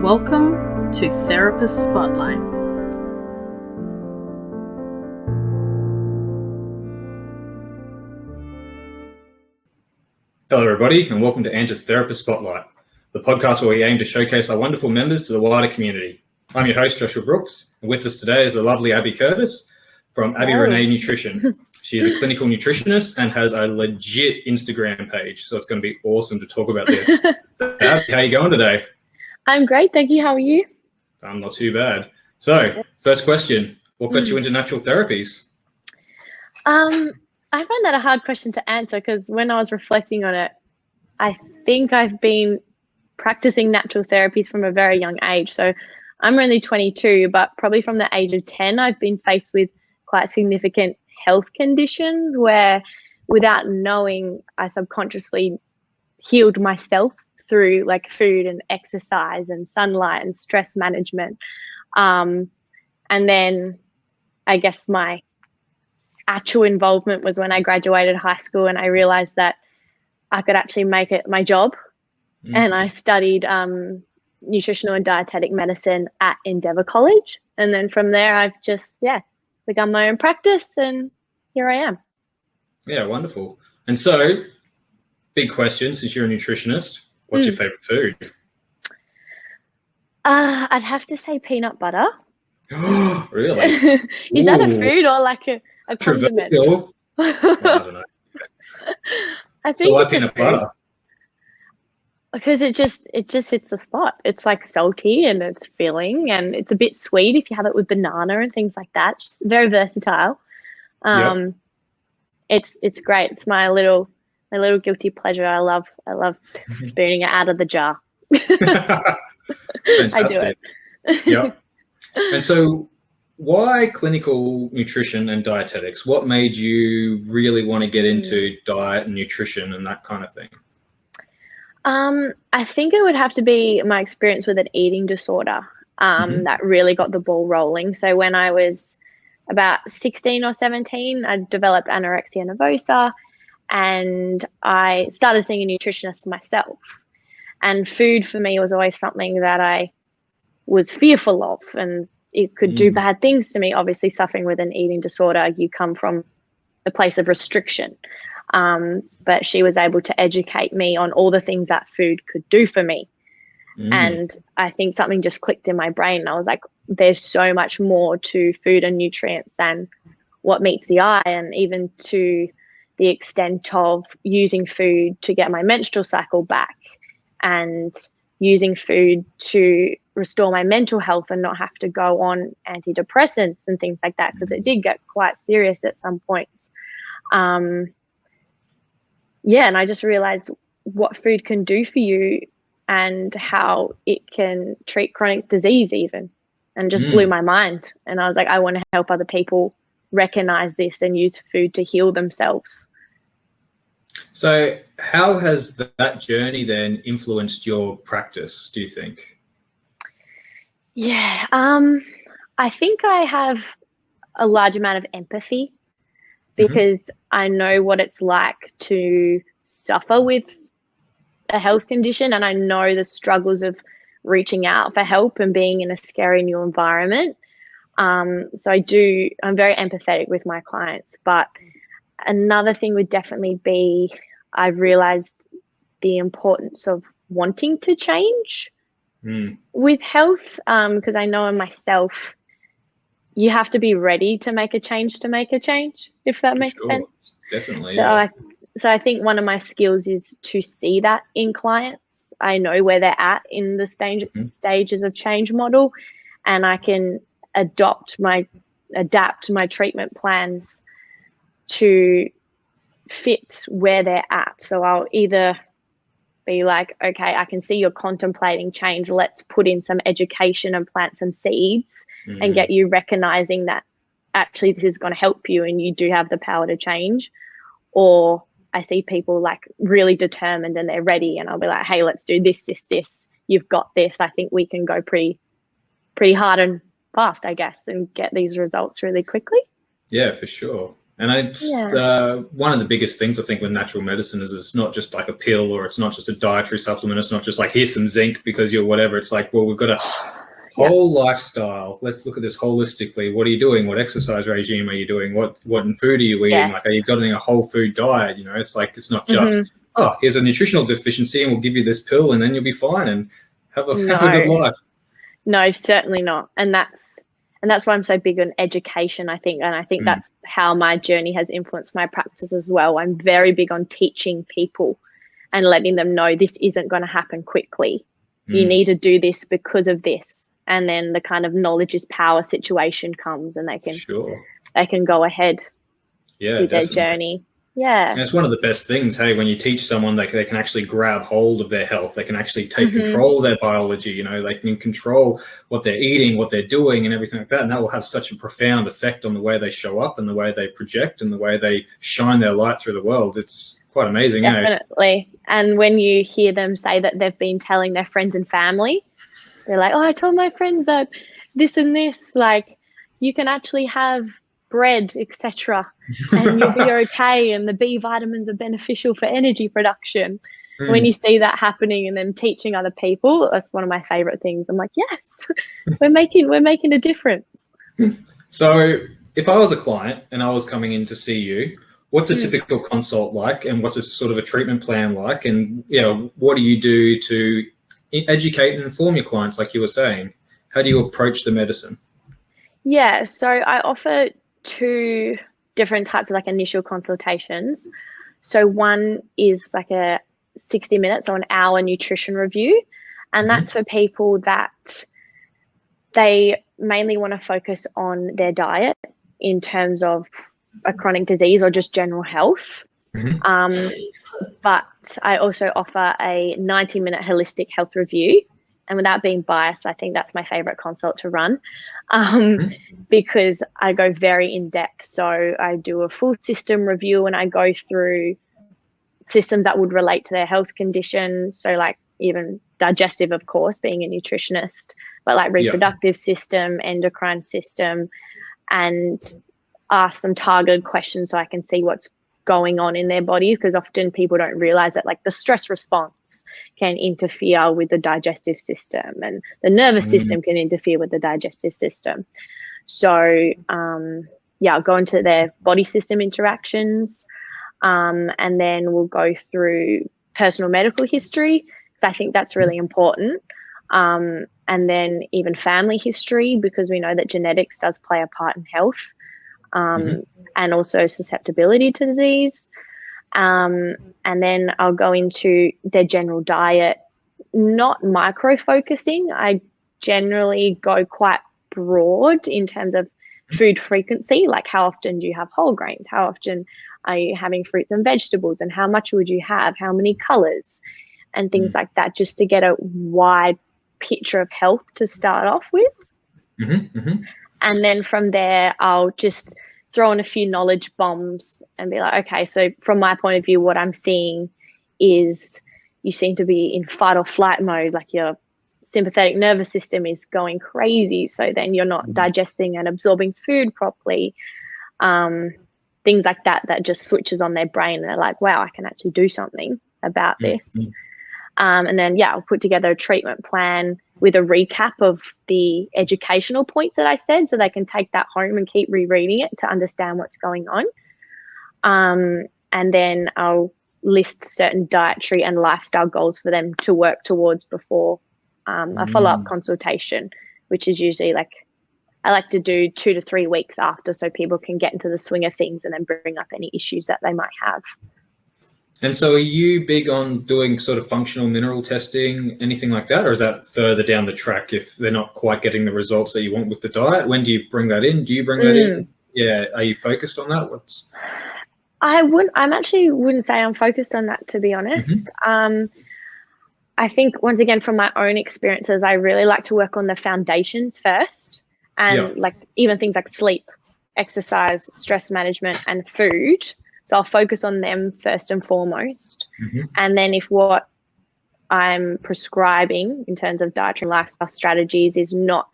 Welcome to Therapist Spotlight. Hello everybody and welcome to Ange's Therapist Spotlight, the podcast where we aim to showcase our wonderful members to the wider community. I'm your host Joshua Brooks, and with us today is the lovely Abbey Curtis from Abbey Nutrition. She is a clinical nutritionist and has a legit Instagram page, so it's going to be awesome to talk about this. Abby, how are you going today? I'm great, thank you. How are you? I'm not too bad. So, first question, what got you into natural therapies? I find that a hard question to answer because when I was reflecting on it, I think I've been practicing natural therapies from a very young age. So I'm only 22, but probably from the age of 10, I've been faced with quite significant health conditions where without knowing, I subconsciously healed myself through like food and exercise and sunlight and stress management. And then I guess my actual involvement was when I graduated high school and I realized that I could actually make it my job. And I studied nutritional and dietetic medicine at Endeavour College. And then from there, I've just, begun my own practice and here I am. Yeah, wonderful. And so, big question, since you're a nutritionist, what's your favorite food? I'd have to say peanut butter. Really? Is that a food or like a condiment? Well, I don't know. I think so why peanut butter? Because it just hits the spot. It's like salty and it's filling and it's a bit sweet if you have it with banana and things like that. It's very versatile. It's great. It's my little guilty pleasure. I love spooning it out of the jar. Fantastic. I do it. Yeah. And so why clinical nutrition and dietetics? What made you really want to get into diet and nutrition and that kind of thing? I think it would have to be my experience with an eating disorder that really got the ball rolling. So when I was about 16 or 17, I developed anorexia nervosa and I started seeing a nutritionist myself. And food for me was always something that I was fearful of and it could do bad things to me. Obviously, suffering with an eating disorder, you come from a place of restriction. But she was able to educate me on all the things that food could do for me. And I think something just clicked in my brain. And I was like, there's so much more to food and nutrients than what meets the eye. And even to the extent of using food to get my menstrual cycle back and using food to restore my mental health and not have to go on antidepressants and things like that, because it did get quite serious at some points. And I just realized what food can do for you and how it can treat chronic disease even, and just blew my mind. And I was like, I want to help other people recognize this and use food to heal themselves. So how has that journey then influenced your practice, do you think? Yeah, I think I have a large amount of empathy because I know what it's like to suffer with a health condition, and I know the struggles of reaching out for help and being in a scary new environment. So I'm very empathetic with my clients. But another thing would definitely be I've realized the importance of wanting to change with health, because I know in myself, you have to be ready to make a change, if that makes sense. Definitely. So I think one of my skills is to see that in clients. I know where they're at in the stages of change model, and I can adapt my treatment plans to fit where they're at. So I'll either be like, okay, I can see you're contemplating change. Let's put in some education and plant some seeds and get you recognizing that actually this is going to help you and you do have the power to change. Or I see people like really determined and they're ready, and I'll be like, hey, let's do this. You've got this. I think we can go pretty hard and fast, I guess, and get these results really quickly. Yeah, for sure. And it's one of the biggest things I think with natural medicine is it's not just like a pill, or it's not just a dietary supplement. It's not just like, here's some zinc because you're whatever. It's like, well, we've got a whole lifestyle. Let's look at this holistically. What are you doing? What exercise regime are you doing? What food are you eating? Like, are you getting a whole food diet? You know, it's like, it's not just, oh, here's a nutritional deficiency and we'll give you this pill and then you'll be fine and have a good life. No, certainly not. And that's why I'm so big on education, I think. And I think that's how my journey has influenced my practice as well. I'm very big on teaching people and letting them know this isn't going to happen quickly. You need to do this because of this. And then the kind of knowledge is power situation comes, and they can go ahead with their journey. Yeah. And it's one of the best things, hey, when you teach someone, they can actually grab hold of their health. They can actually take control of their biology. You know, they can control what they're eating, what they're doing, and everything like that. And that will have such a profound effect on the way they show up and the way they project and the way they shine their light through the world. It's quite amazing. Definitely. And when you hear them say that they've been telling their friends and family, they're like, oh, I told my friends that this and this, like, you can actually have bread, etc., and you'll be okay, and the B vitamins are beneficial for energy production. When you see that happening and then teaching other people, that's one of my favorite things. I'm like, yes, we're making a difference. So if I was a client and I was coming in to see you, what's a typical consult like, and what's a sort of a treatment plan like, and what do you do to educate and inform your clients, like you were saying? How do you approach the medicine? Yeah, so I offer 2 different types of like initial consultations. So one is like a 60 minutes or an hour nutrition review, and that's for people that they mainly want to focus on their diet in terms of a chronic disease or just general health. But I also offer a 90-minute holistic health review. And without being biased, I think that's my favorite consult to run, because I go very in depth. So I do a full system review and I go through systems that would relate to their health condition. So like even digestive, of course, being a nutritionist, but like reproductive system, endocrine system, and ask some targeted questions so I can see what's going on in their bodies, because often people don't realize that like the stress response can interfere with the digestive system, and the nervous system can interfere with the digestive system. So I'll go into their body system interactions, and then we'll go through personal medical history, because I think that's really important, and then even family history, because we know that genetics does play a part in health. And also susceptibility to disease. And then I'll go into their general diet, not micro-focusing. I generally go quite broad in terms of food frequency, like how often do you have whole grains? How often are you having fruits and vegetables? And how much would you have? How many colors? And things like that, just to get a wide picture of health to start off with. And then from there, I'll just throw in a few knowledge bombs and be like, okay, so from my point of view, what I'm seeing is you seem to be in fight or flight mode, like your sympathetic nervous system is going crazy. So then you're not digesting and absorbing food properly. Things like that just switches on their brain, and they're like, wow, I can actually do something about this. And then, I'll put together a treatment plan with a recap of the educational points that I said, so they can take that home and keep rereading it to understand what's going on. And then I'll list certain dietary and lifestyle goals for them to work towards before a follow-up consultation, which is usually like, I like to do 2 to 3 weeks after, so people can get into the swing of things and then bring up any issues that they might have. And so are you big on doing sort of functional mineral testing, anything like that? Or is that further down the track if they're not quite getting the results that you want with the diet? When do you bring that in? Do you bring that in? Yeah. Are you focused on that? I actually wouldn't say I'm focused on that, to be honest. I think, once again, from my own experiences, I really like to work on the foundations first, and like even things like sleep, exercise, stress management, and food. So I'll focus on them first and foremost. And then if what I'm prescribing in terms of dietary and lifestyle strategies is not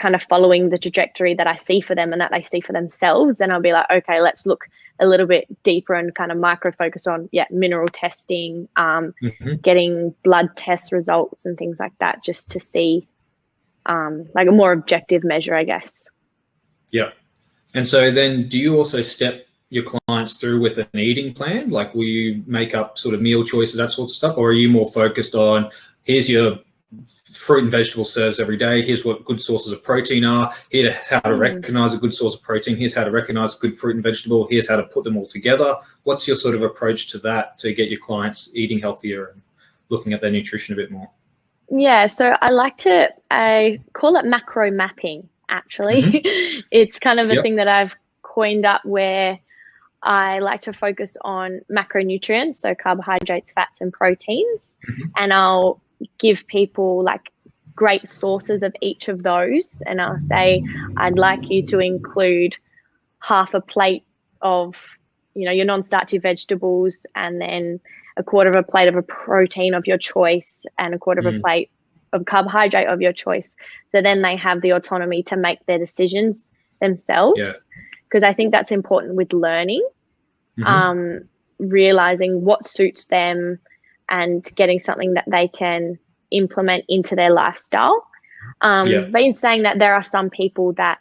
kind of following the trajectory that I see for them and that they see for themselves, then I'll be like, okay, let's look a little bit deeper and kind of micro focus on, mineral testing, getting blood test results and things like that, just to see like a more objective measure, I guess. Yeah. And so then do you also step your clients through with an eating plan? Like, will you make up sort of meal choices, that sort of stuff? Or are you more focused on, here's your fruit and vegetable serves every day, here's what good sources of protein are, here's how to recognize a good source of protein, here's how to recognize a good fruit and vegetable, here's how to put them all together? What's your sort of approach to that to get your clients eating healthier and looking at their nutrition a bit more? Yeah, so I call it macro mapping, actually. It's kind of a thing that I've coined up, where I like to focus on macronutrients, so carbohydrates, fats, and proteins, and I'll give people like great sources of each of those, and I'll say, I'd like you to include half a plate of, your non-starchy vegetables, and then a quarter of a plate of a protein of your choice, and a quarter of a plate of carbohydrate of your choice. So then they have the autonomy to make their decisions themselves, because I think that's important with learning, realizing what suits them and getting something that they can implement into their lifestyle. But in saying that, there are some people that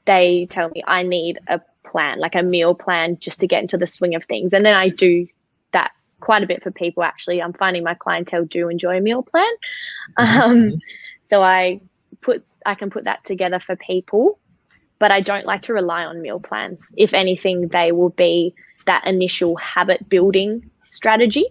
they tell me, I need a plan, like a meal plan, just to get into the swing of things. And then I do that quite a bit for people, actually. I'm finding my clientele do enjoy a meal plan. So I can put that together for people, but I don't like to rely on meal plans. If anything, they will be that initial habit building strategy.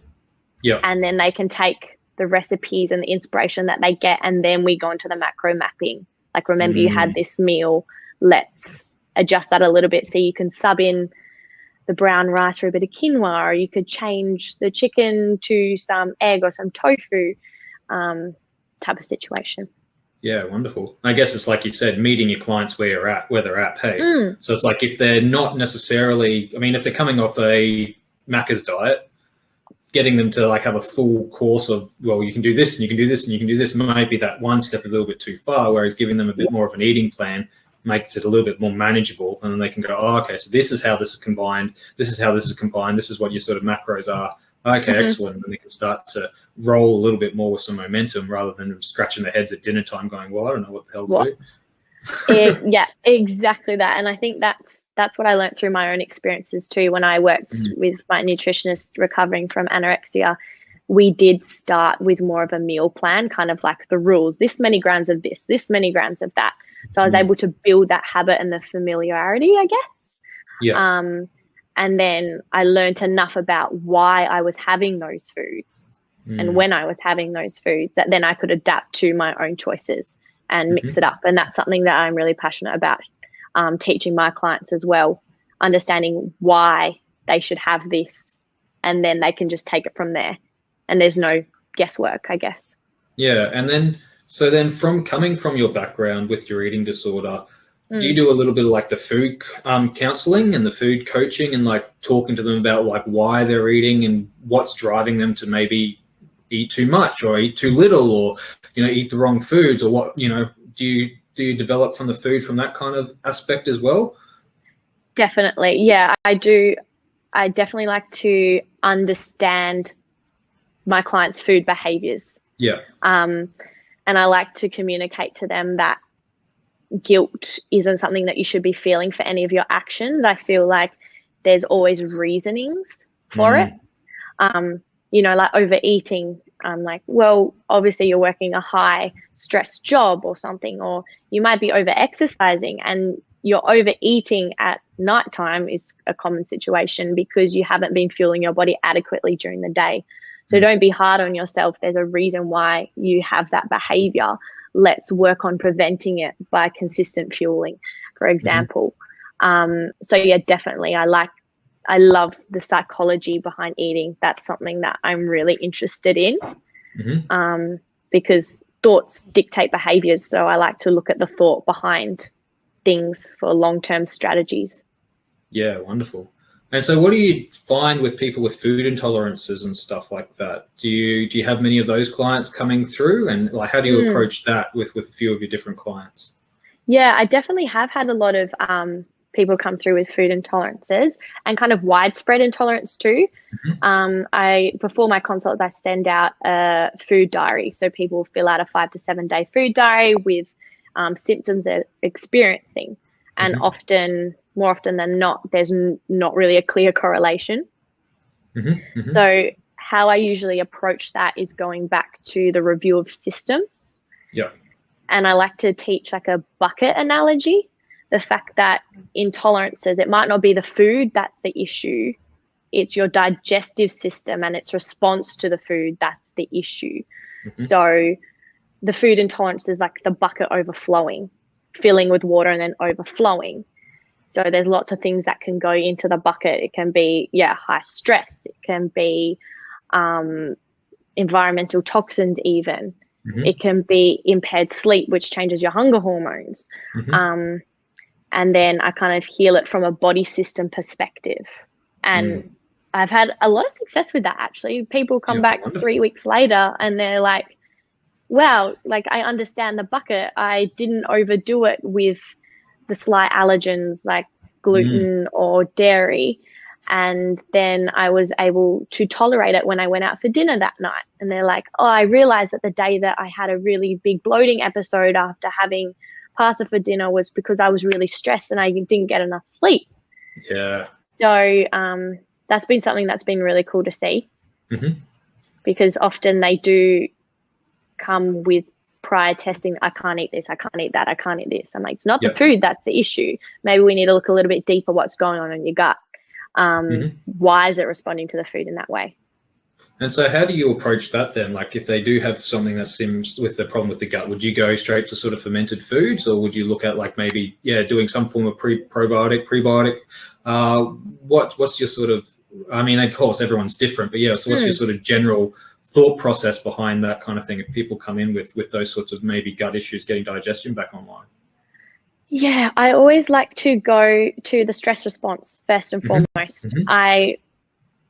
And then they can take the recipes and the inspiration that they get, and then we go into the macro mapping. Like, remember, you had this meal, let's adjust that a little bit, so you can sub in the brown rice for a bit of quinoa, or you could change the chicken to some egg or some tofu, type of situation. Yeah, wonderful. I guess it's like you said, meeting your clients where they're at. Hey, so it's like, if they're not necessarily, if they're coming off a Macca's diet, getting them to like have a full course of, well, you can do this and you can do this and you can do this, might be that one step a little bit too far, whereas giving them a bit more of an eating plan makes it a little bit more manageable, and then they can go, oh, okay, so this is how this is combined, this is how this is combined, this is what your sort of macros are. Okay, excellent. And they can start to roll a little bit more with some momentum, rather than scratching their heads at dinner time going, well, I don't know what the hell to do. Yeah, exactly that. And I think that's what I learned through my own experiences too. When I worked with my nutritionist recovering from anorexia, we did start with more of a meal plan, kind of like the rules, this many grams of this many grams of that. So I was able to build that habit and the familiarity, I guess. And then I learned enough about why I was having those foods and when I was having those foods, that then I could adapt to my own choices and mix it up. And that's something that I'm really passionate about, teaching my clients as well, understanding why they should have this, and then they can just take it from there. And there's no guesswork, I guess. Yeah. And then, so then from coming from your background with your eating disorder, do you do a little bit of like the food counseling and the food coaching, and like talking to them about like why they're eating and what's driving them to maybe eat too much or eat too little, or, eat the wrong foods, or what, do you develop from the food from that kind of aspect as well? Definitely. Yeah, I do. I definitely like to understand my clients' food behaviors. Yeah. And I like to communicate to them that guilt isn't something that you should be feeling for any of your actions. I feel like there's always reasonings for it. Like overeating. I'm like, well, obviously you're working a high stress job or something, or you might be over exercising, and you're overeating at nighttime is a common situation because you haven't been fueling your body adequately during the day. So don't be hard on yourself. There's a reason why you have that behavior. Let's work on preventing it by consistent fueling, for example. So yeah, definitely. I love the psychology behind eating. That's something that I'm really interested in, because thoughts dictate behaviors. So I like to look at the thought behind things for long-term strategies. Yeah, wonderful. And so what do you find with people with food intolerances and stuff like that? Do you have many of those clients coming through, and like how do you approach that with a few of your different clients? Yeah, I definitely have had a lot of people come through with food intolerances and kind of widespread intolerance too. Before my consults, I send out a food diary. So people fill out a 5 to 7 day food diary with symptoms they're experiencing. And more often than not, there's not really a clear correlation. So how I usually approach that is going back to the review of systems. Yeah. And I like to teach like a bucket analogy. The fact that intolerances, it might not be the food that's the issue. It's your digestive system and its response to the food that's the issue. So the food intolerance is like the bucket overflowing, filling with water and then overflowing. So there's lots of things that can go into the bucket. It can be, high stress. It can be environmental toxins even. It can be impaired sleep, which changes your hunger hormones. And then I kind of heal it from a body system perspective. And I've had a lot of success with that, actually. People come back 3 weeks later and they're like, wow, like I understand the bucket. I didn't overdo it with the slight allergens like gluten or dairy. And then I was able to tolerate it when I went out for dinner that night. And they're like, oh, I realized that the day that I had a really big bloating episode after having pasta for dinner was because I was really stressed and I didn't get enough sleep. Yeah. So that's been something that's been really cool to see, because often they do come with prior testing. I can't eat this. I can't eat that. I can't eat this. I'm like, it's not the food that's the issue. Maybe we need to look a little bit deeper what's going on in your gut. Why is it responding to the food in that way? And so how do you approach that then? Like if they do have something that seems with the problem with the gut, would you go straight to sort of fermented foods, or would you look at like maybe, doing some form of probiotic, prebiotic? What's your sort of, I mean, of course, everyone's different, but so what's your sort of general thought process behind that kind of thing if people come in with those sorts of maybe gut issues, getting digestion back online? Yeah, I always like to go to the stress response first and foremost. I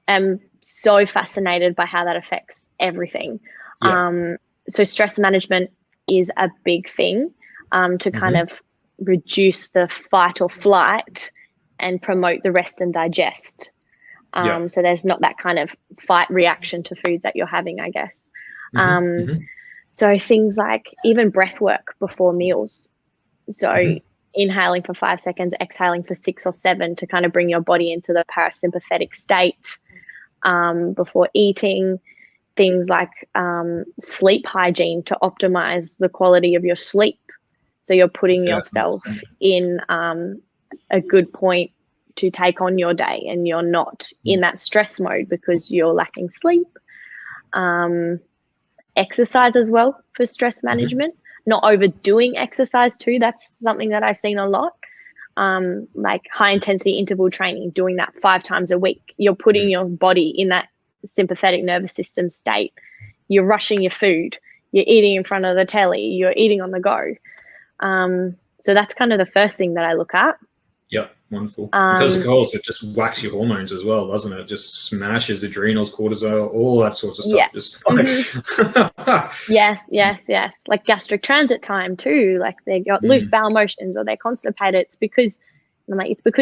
am so fascinated by how that affects everything. So stress management is a big thing to kind of reduce the fight or flight and promote the rest and digest. So there's not that kind of fight reaction to foods that you're having, I guess. So things like even breath work before meals. So inhaling for 5 seconds, exhaling for 6 or 7 to kind of bring your body into the parasympathetic state before eating. Things like sleep hygiene to optimize the quality of your sleep. So you're putting yourself in a good point to take on your day and you're not in that stress mode because you're lacking sleep. Exercise as well for stress management. Not overdoing exercise too. That's something that I've seen a lot. Like high intensity interval training, doing that 5 times a week. You're putting your body in that sympathetic nervous system state. You're rushing your food. You're eating in front of the telly. You're eating on the go. So that's kind of the first thing that I look at. Yep, wonderful. Because of course it just whacks your hormones as well, doesn't it? It just smashes adrenals, cortisol, all that sorts of stuff. Just like Yes. Like gastric transit time too. Like they got loose bowel motions or they're constipated. It's because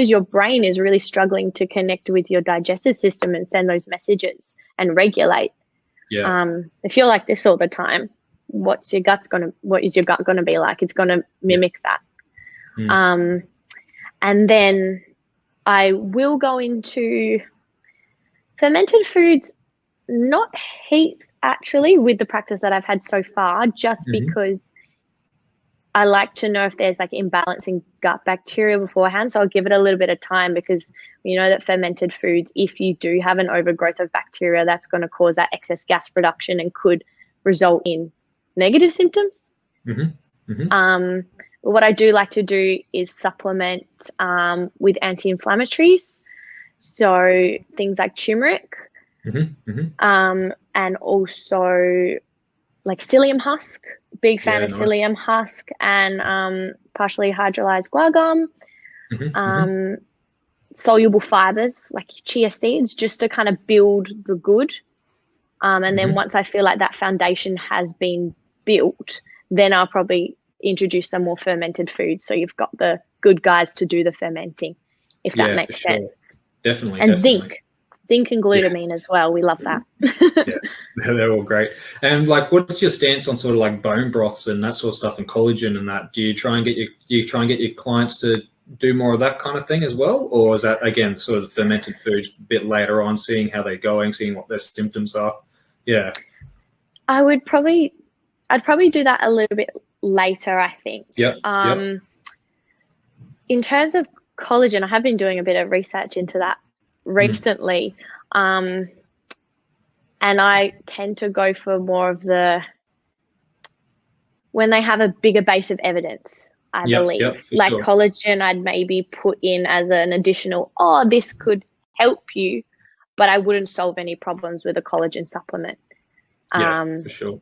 your brain is really struggling to connect with your digestive system and send those messages and regulate. If you're like this all the time, what is your gut gonna be like? It's gonna mimic that. And then I will go into fermented foods, not heaps actually, with the practice that I've had so far, just because I like to know if there's like imbalancing gut bacteria beforehand. So I'll give it a little bit of time, because we know that fermented foods, if you do have an overgrowth of bacteria, that's going to cause that excess gas production and could result in negative symptoms. What I do like to do is supplement with anti-inflammatories. So things like turmeric and also like psyllium husk. Big fan of psyllium husk and partially hydrolyzed guar gum. soluble fibers like chia seeds, just to kind of build the good. And then once I feel like that foundation has been built, then I'll probably introduce some more fermented foods. So you've got the good guys to do the fermenting, if that makes sense. Definitely. And definitely. zinc and glutamine as well. We love that. Yeah, they're all great. And like, what's your stance on sort of like bone broths and that sort of stuff and collagen and that? Do you try and get your clients to do more of that kind of thing as well, or is that again sort of fermented foods a bit later on, seeing how they're going, seeing what their symptoms are? Yeah, I'd probably do that a little bit later, I think. In terms of collagen, I have been doing a bit of research into that recently, and I tend to go for more of when they have a bigger base of evidence, I believe. Like collagen, I'd maybe put in as an additional, this could help you, but I wouldn't solve any problems with a collagen supplement. For sure.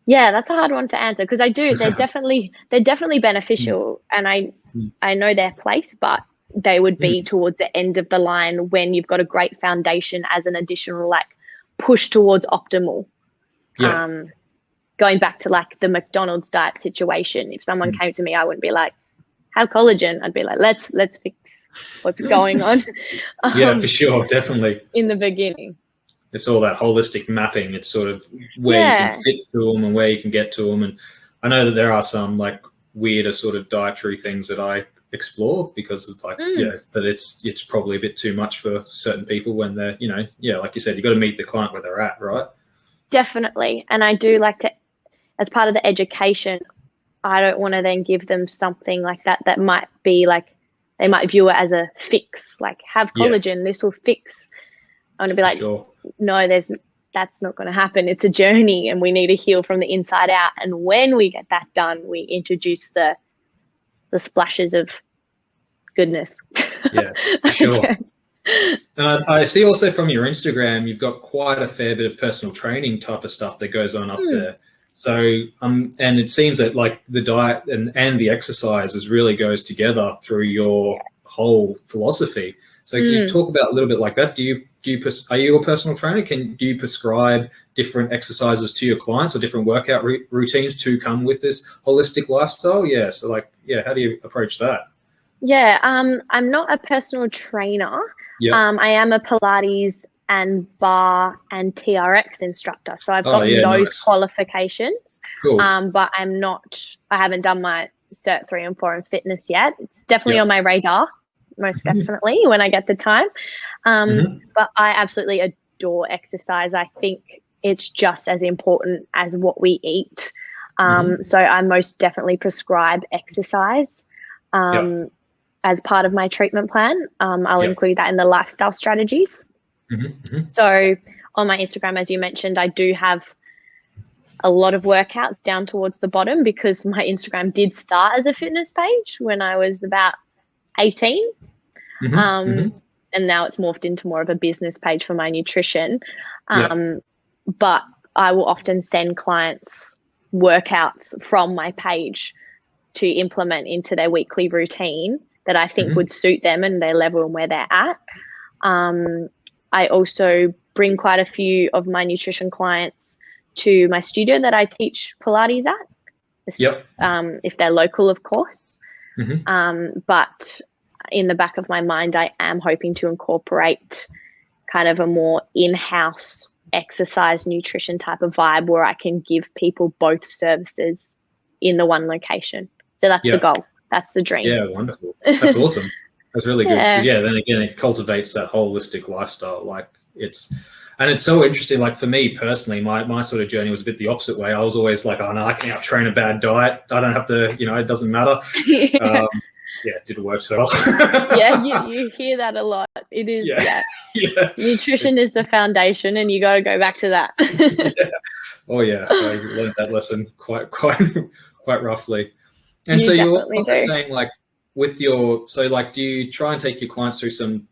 Yeah, that's a hard one to answer, because they're definitely beneficial, and I know their place, but they would be towards the end of the line when you've got a great foundation as an additional like push towards optimal. Going back to like the McDonald's diet situation, if someone came to me, I wouldn't be like, have collagen. I'd be like, let's fix what's going on. For sure, definitely. In the beginning. It's all that holistic mapping. It's sort of where you can fit to them and where you can get to them. And I know that there are some like weirder sort of dietary things that I explore, because it's like, that it's probably a bit too much for certain people when they're, like you said, you've got to meet the client where they're at, right? Definitely. And I do like to, as part of the education, I don't want to then give them something like that might be like, they might view it as a fix, like have collagen, this will fix. I want to be like, no, that's not going to happen. It's a journey, and we need to heal from the inside out. And when we get that done, we introduce the splashes of goodness. Yeah, for sure. I see also from your Instagram, you've got quite a fair bit of personal training type of stuff that goes on up there. So, and it seems that like the diet and the exercises really goes together through your whole philosophy. So can you talk about a little bit like that? Are you a personal trainer? Do you prescribe different exercises to your clients or different workout routines to come with this holistic lifestyle? Yeah. So like, how do you approach that? Yeah. I'm not a personal trainer. I am a Pilates and Barre and TRX instructor. So I've got those qualifications. Cool. But I haven't done my Cert 3 and 4 in fitness yet. It's definitely on my radar, most definitely, when I get the time. But I absolutely adore exercise. I think it's just as important as what we eat. So I most definitely prescribe exercise as part of my treatment plan. I'll include that in the lifestyle strategies. So on my Instagram, as you mentioned, I do have a lot of workouts down towards the bottom, because my Instagram did start as a fitness page when I was about 18. And now it's morphed into more of a business page for my nutrition. But I will often send clients workouts from my page to implement into their weekly routine that I think would suit them and their level and where they're at. I also bring quite a few of my nutrition clients to my studio that I teach Pilates at, if they're local, of course. But in the back of my mind, I am hoping to incorporate kind of a more in-house exercise nutrition type of vibe, where I can give people both services in the one location. So that's the goal. That's the dream. Yeah, wonderful. That's awesome. That's really good. 'Cause, then again, it cultivates that holistic lifestyle. Like it's so interesting. Like for me personally, my sort of journey was a bit the opposite way. I was always like, oh no, I can out train a bad diet. I don't have to, it doesn't matter. It didn't work so well. You hear that a lot. It is, nutrition is the foundation, and you got to go back to that. Oh yeah, I learned that lesson quite roughly. And so you're also saying like with do you try and take your clients through some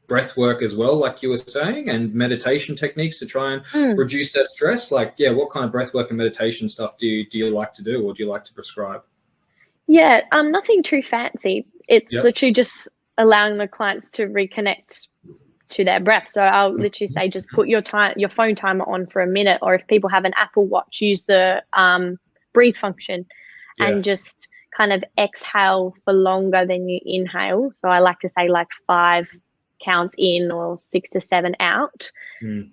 breath work as well, like you were saying, and meditation techniques to try and reduce that stress? Like, what kind of breath work and meditation stuff do you like to do, or do you like to prescribe? Nothing too fancy. It's literally just allowing the clients to reconnect to their breath. So I'll literally say, just put your phone timer on for a minute, or if people have an Apple Watch, use the breathe function and just kind of exhale for longer than you inhale. So I like to say like 5 counts in or 6 to 7 out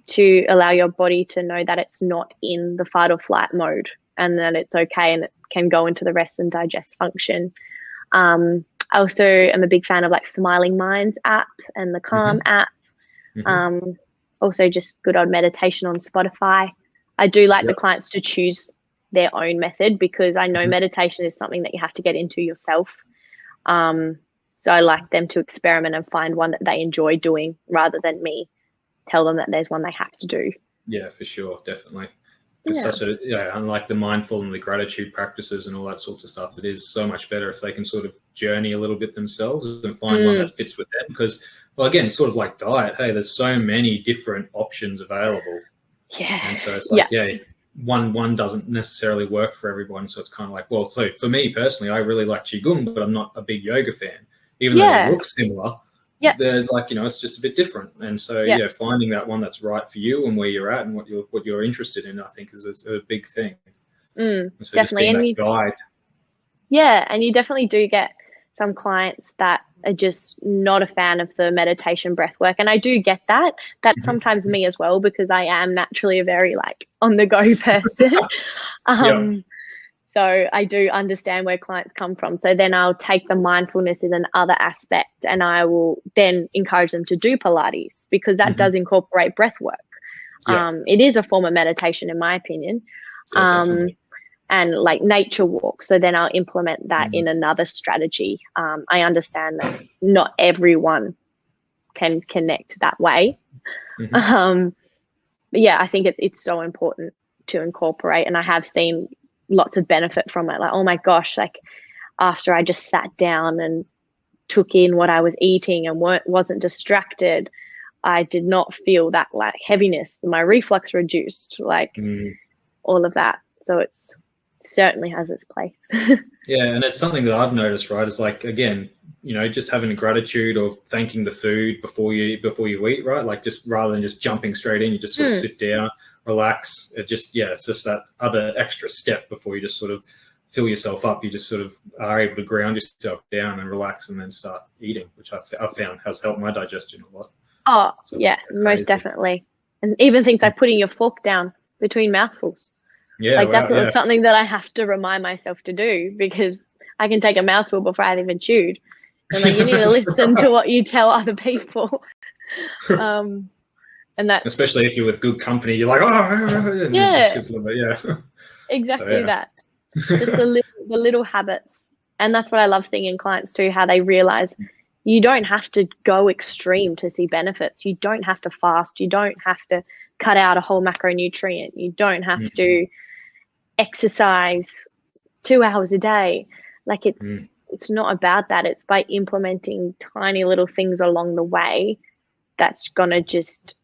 to allow your body to know that it's not in the fight or flight mode and that it's okay and it can go into the rest and digest function. I also am a big fan of like Smiling Minds app and the Calm app. Also just good old meditation on Spotify. I do like the clients to choose their own method because I know meditation is something that you have to get into yourself. So I like them to experiment and find one that they enjoy doing rather than me tell them that there's one they have to do. Yeah, for sure. Definitely. It's such a, unlike the mindful and the gratitude practices and all that sorts of stuff, it is so much better if they can sort of journey a little bit themselves and find one that fits with them. Because, well, again, sort of like diet, hey, there's so many different options available. Yeah. And so it's like, one doesn't necessarily work for everyone. So it's kind of like, well, so for me personally, I really like Qigong, but I'm not a big yoga fan. Even though they look similar, they're like, it's just a bit different. And so, finding that one that's right for you and where you're at and what you're interested in, I think is a big thing. So definitely. And guide. Yeah, and you definitely do get some clients that are just not a fan of the meditation breath work. And I do get that. That's sometimes me as well, because I am naturally a very like on the go person. So I do understand where clients come from. So then I'll take the mindfulness as another aspect and I will then encourage them to do Pilates because that does incorporate breath work. It is a form of meditation in my opinion. And like nature walks. So then I'll implement that in another strategy. I understand that not everyone can connect that way. But yeah, I think it's so important to incorporate. And I have seen lots of benefit from it. Like, oh my gosh, like after I just sat down and took in what I was eating and wasn't distracted, I did not feel that like heaviness. My reflux reduced, like all of that. So it certainly has its place. Yeah, and it's something that I've noticed, right? It's like, again, just having a gratitude or thanking the food before you eat, right? Like just rather than just jumping straight in, you just sort of sit down, relax. It's just that other extra step before you just sort of fill yourself up. You just sort of are able to ground yourself down and relax and then start eating, which I've found has helped my digestion a lot. Oh, so yeah, most definitely. And even things like putting your fork down between mouthfuls. Yeah, like that's something that I have to remind myself to do because I can take a mouthful before I've even chewed. And like you need to listen to what you tell other people. And that, especially if you're with good company, you're like, exactly that. Just the little habits, and that's what I love seeing in clients too. How they realize you don't have to go extreme to see benefits. You don't have to fast. You don't have to cut out a whole macronutrient. You don't have to exercise 2 hours a day. Like it's not about that. It's by implementing tiny little things along the way that's gonna just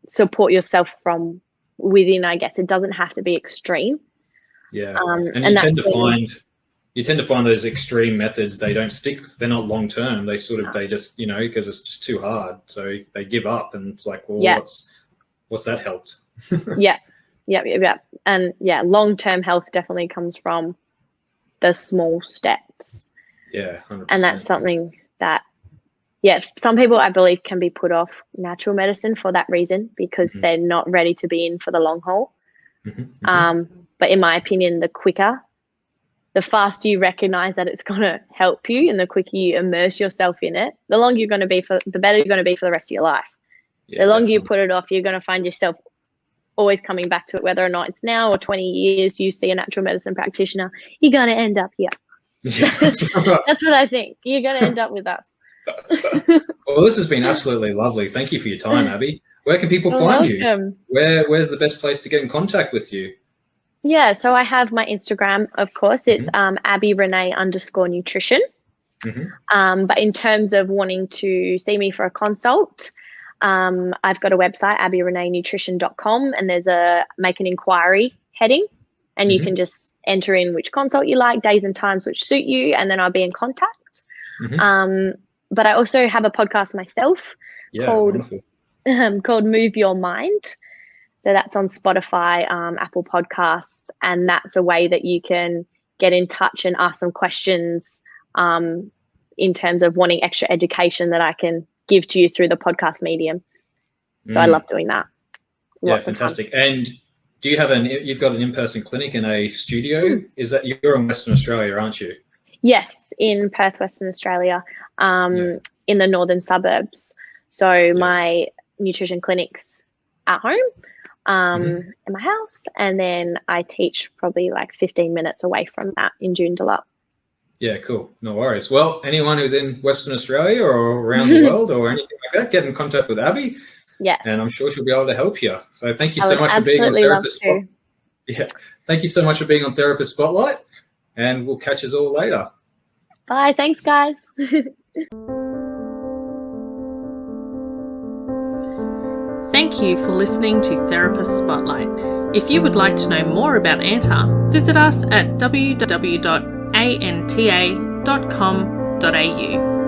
support yourself from within, I guess. It doesn't have to be extreme. Yeah. And you tend to find those extreme methods, they don't stick, they're not long term. They they just, because it's just too hard. So they give up and it's like, well, what's that helped? Yeah. And long term health definitely comes from the small steps. Yeah, 100%. And that's something that some people I believe can be put off natural medicine for that reason because they're not ready to be in for the long haul. But in my opinion, the faster you recognize that it's going to help you and the quicker you immerse yourself in it, the better you're going to be for the rest of your life. The longer you put it off, you're going to find yourself always coming back to it, whether or not it's now or 20 years you see a natural medicine practitioner, you're going to end up here. That's what I think. You're going to end up with us. Well, this has been absolutely lovely. Thank you for your time, Abby. Where can people find you? Where's the best place to get in contact with you? Yeah, so I have my Instagram, of course. It's @AbbeyRenee_nutrition. But in terms of wanting to see me for a consult, I've got a website, abbeyreneenutrition.com, and there's a make an inquiry heading, and you can just enter in which consult you like, days and times which suit you, and then I'll be in contact. but I also have a podcast myself called called Move Your Mind. So that's on Spotify, Apple Podcasts, and that's a way that you can get in touch and ask some questions in terms of wanting extra education that I can give to you through the podcast medium. So I love doing that. Lots fantastic. And do you have you've got an in-person clinic in a studio? Is that, you're in Western Australia, aren't you? Yes, in Perth, Western Australia, in the northern suburbs. So my nutrition clinic's at home, in my house, and then I teach probably like 15 minutes away from that in Joondalup. Yeah, cool. No worries. Well, anyone who's in Western Australia or around the world or anything like that, get in contact with Abbey. Yeah. And I'm sure she'll be able to help you. So thank you so much for being on Therapist Spotlight. Yeah. Thank you so much for being on Therapist Spotlight, and we'll catch us all later. Bye. Thanks, guys. Thank you for listening to Therapist Spotlight. If you would like to know more about ANTA, visit us at www.anta.com.au.